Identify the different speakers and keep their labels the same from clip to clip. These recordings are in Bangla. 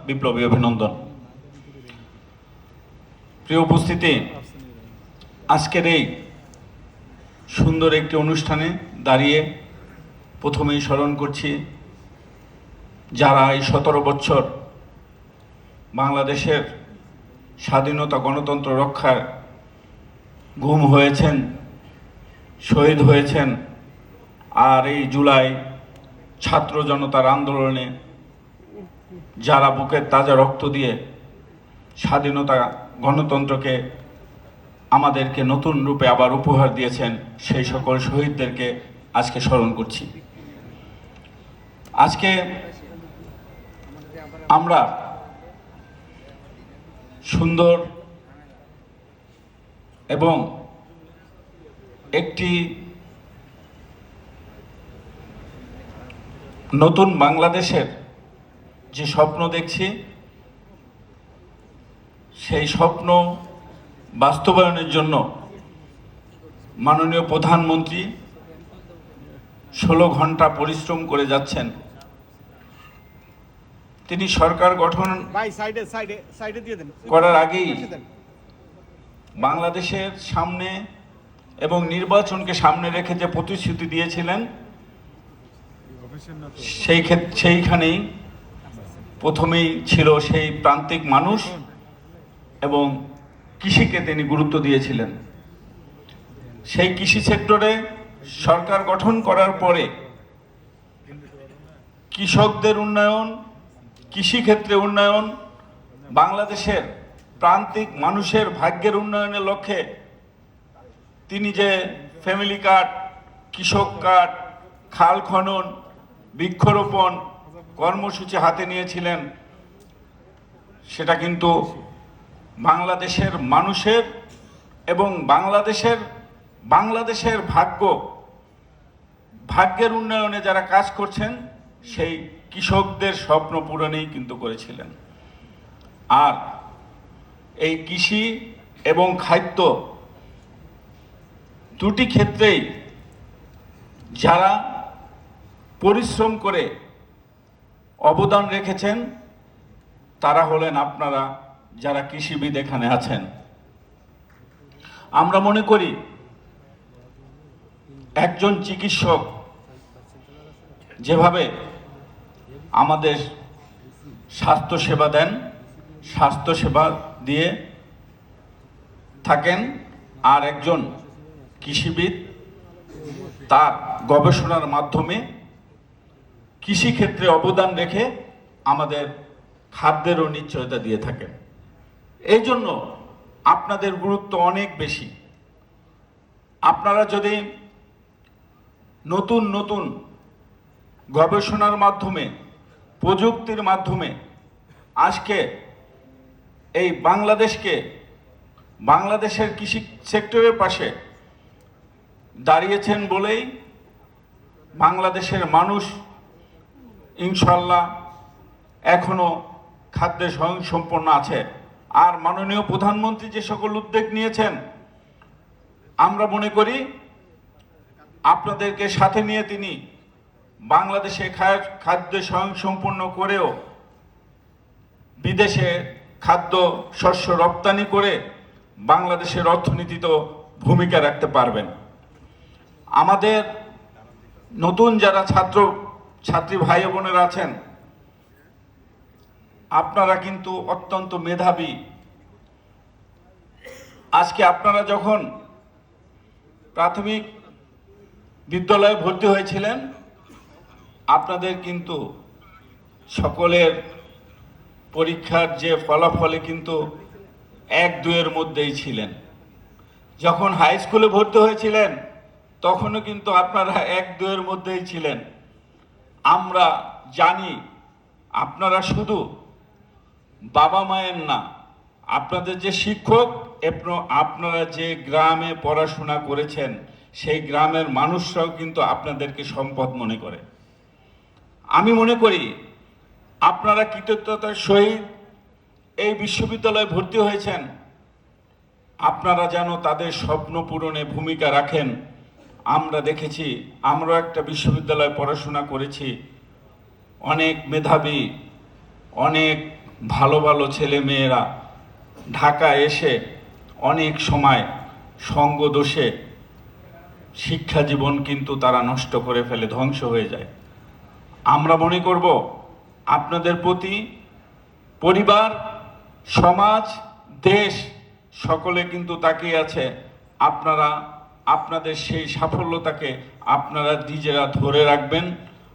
Speaker 1: বিপ্লবী অভিনন্দন। প্রিয় উপস্থিতি, আজকের এই সুন্দর একটি অনুষ্ঠানে দাঁড়িয়ে প্রথমেই স্মরণ করছি যারা এই 17 বছর বাংলাদেশের স্বাধীনতা গণতন্ত্র রক্ষার গুম হয়েছেন, শহীদ হয়েছেন, আর এই জুলাই ছাত্র জনতার আন্দোলনে যারা বুকের তাজা রক্ত দিয়ে স্বাধীনতা গণতন্ত্রকে আমাদেরকে নতুন রূপে আবার উপহার দিয়েছেন, সেই সকল শহীদদেরকে আজকে স্মরণ করছি। আজকে আমরা সুন্দর এবং একটি নতুন বাংলাদেশের যে স্বপ্ন দেখছি, সেই স্বপ্ন বাস্তবায়নের জন্য মাননীয় প্রধানমন্ত্রী 16 ঘন্টা পরিশ্রম করে যাচ্ছেন। তিনি সরকার গঠন করার আগেই বাংলাদেশের সামনে এবং নির্বাচনকে সামনে রেখে যে প্রতিশ্রুতি দিয়েছিলেন, সেইখানেই প্রথমেই ছিল সেই প্রান্তিক মানুষ এবং কৃষিকে তিনি গুরুত্ব দিয়েছিলেন। সেই কৃষি সেক্টরে সরকার গঠন করার পরে কৃষকদের উন্নয়ন, কৃষিক্ষেত্রে উন্নয়ন, বাংলাদেশের প্রান্তিক মানুষের ভাগ্যের উন্নয়নের লক্ষ্যে তিনি যে ফ্যামিলি কার্ড, কৃষক কার্ড, খাল খনন, বৃক্ষরোপণ কর্মসূচি হাতে নিয়েছিলেন, সেটা কিন্তু বাংলাদেশের মানুষের এবং বাংলাদেশের ভাগ্যের উন্নয়নে যারা কাজ করছেন সেই কৃষকদের স্বপ্ন পূরণেই কিন্তু করেছিলেন। আর এই কৃষি এবং খাদ্য দুটি ক্ষেত্রেই যারা পরিশ্রম করে অবদান রেখেছেন তারা হলেন আপনারা যারা কৃষিবিদ এখানে আছেন। আমরা মনে করি একজন চিকিৎসক যেভাবে আমাদের স্বাস্থ্যসেবা দেন, স্বাস্থ্যসেবা দিয়ে থাকেন, আর একজন কৃষিবিদ তার গবেষণার মাধ্যমে কৃষিক্ষেত্রে অবদান রেখে আমাদের খাদ্যেরও নিশ্চয়তা দিয়ে থাকেন। এই জন্য আপনাদের গুরুত্ব অনেক বেশি। আপনারা যদি নতুন নতুন গবেষণার মাধ্যমে, প্রযুক্তির মাধ্যমে আজকে এই বাংলাদেশের কৃষি সেক্টরের পাশে দাঁড়িয়েছেন বলেই বাংলাদেশের মানুষ ইনশাল্লাহ এখনো খাদ্যে স্বয়ংসম্পন্ন আছে। আর মাননীয় প্রধানমন্ত্রী যে সকল উদ্যোগ নিয়েছেন, আমরা মনে করি আপনাদেরকে সাথে নিয়ে তিনি বাংলাদেশে খাদ্য স্বয়ংসম্পন্ন করেও বিদেশে খাদ্য শস্য রপ্তানি করে বাংলাদেশের অর্থনীতিতেও ভূমিকা রাখতে পারবেন। আমাদের নতুন যারা ছাত্রী ভাই বোনেরা আছেন, আপনারা কিন্তু অত্যন্ত মেধাবী। আজকে আপনারা যখন প্রাথমিক বিদ্যালয়ে ভর্তি হয়েছিলেন, আপনাদের কিন্তু সকলের পরীক্ষার যে ফলাফলে কিন্তু 1-2 মধ্যেই ছিলেন। যখন হাই স্কুলে ভর্তি হয়েছিলেন তখনও কিন্তু আপনারা 1-2 মধ্যেই ছিলেন। আমরা জানি আপনারা শুধু বাবা মায়ের না, আপনাদের যে শিক্ষক এবং আপনারা যে গ্রামে পড়াশোনা করেছেন সেই গ্রামের মানুষরাও কিন্তু আপনাদেরকে সম্পদ মনে করে। আমি মনে করি আপনারা কৃতজ্ঞতার সহিত এই বিশ্ববিদ্যালয়ে ভর্তি হয়েছেন, আপনারা যেন তাদের স্বপ্ন পূরণে ভূমিকা রাখেন। আমরা দেখেছি, আমরাও একটা বিশ্ববিদ্যালয়ে পড়াশোনা করেছি, অনেক মেধাবী, অনেক ভালো ভালো ছেলে মেয়েরা ঢাকা এসে অনেক সময় সঙ্গ দোষে শিক্ষা জীবন কিন্তু তারা নষ্ট করে ফেলে, ধ্বংস হয়ে যায়। আমরা মনে করব আপনাদের প্রতি পরিবার, সমাজ, দেশ সকলে কিন্তু তাকিয়ে আছে। আপনারা আপনাদের সেই সাফল্যতাকে আপনারা নিজেরা ধরে রাখবেন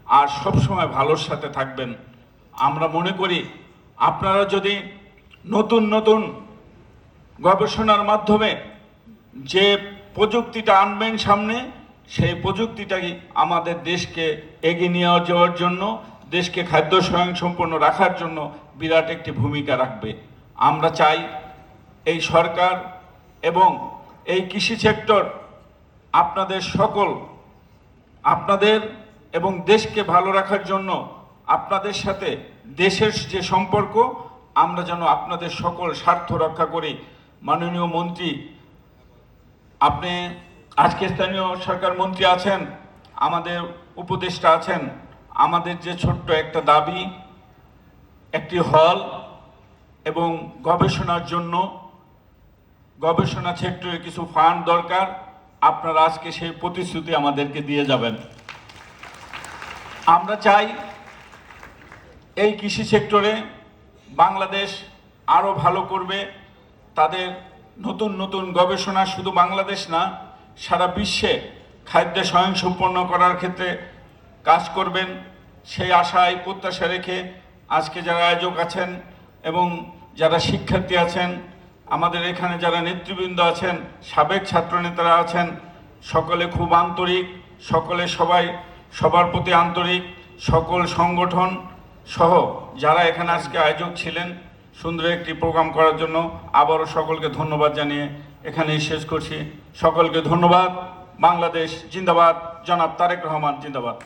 Speaker 1: আর সবসময় ভালোর সাথে থাকবেন। আমরা মনে করি আপনারা যদি নতুন নতুন গবেষণার মাধ্যমে যে প্রযুক্তিটা আনবেন সামনে, সেই প্রযুক্তিটাই আমাদের দেশকে এগিয়ে নিয়ে যাওয়ার জন্য, দেশকে খাদ্য স্বয়ংসম্পন্ন রাখার জন্য বিরাট একটি ভূমিকা রাখবে। আমরা চাই এই সরকার এবং এই কৃষি সেক্টর আপনাদের এবং দেশকে ভালো রাখার জন্য আপনাদের সাথে দেশের যে সম্পর্ক, আমরা যেন আপনাদের সকল স্বার্থ রক্ষা করি। মাননীয় মন্ত্রী, আপনি আজকে স্থানীয় সরকার মন্ত্রী আছেন, আমাদের উপদেষ্টা আছেন, আমাদের যে ছোট্ট একটা দাবি, একটি হল এবং গবেষণার জন্য গবেষণা সেক্টরে কিছু ফান্ড দরকার। আপনারা আজকে সেই প্রতিশ্রুতি আমাদেরকে দিয়ে যাবেন। আমরা চাই এই কৃষি সেক্টরে বাংলাদেশ আরও ভালো করবে। তাদের নতুন নতুন গবেষণা শুধু বাংলাদেশ না, সারা বিশ্বে খাদ্যে স্বয়ংসম্পন্ন করার ক্ষেত্রে কাজ করবেন, সেই আশায় প্রত্যাশা রেখে আজকে যারা আয়োজক আছেন এবং যারা শিক্ষার্থী আছেন, আমাদের এখানে যারা নেতৃবৃন্দ আছেন, সাবেক ছাত্রনেতারা আছেন, সকলে খুব আন্তরিক, সবার প্রতি আন্তরিক, সকল সংগঠন সহ যারা এখানে আজকে আয়োজক ছিলেন সুন্দর একটি প্রোগ্রাম করার জন্য আবারও সকলকে ধন্যবাদ জানিয়ে এখানেই শেষ করছি। সকলকে ধন্যবাদ। বাংলাদেশ জিন্দাবাদ। জনাব তারেক রহমান জিন্দাবাদ।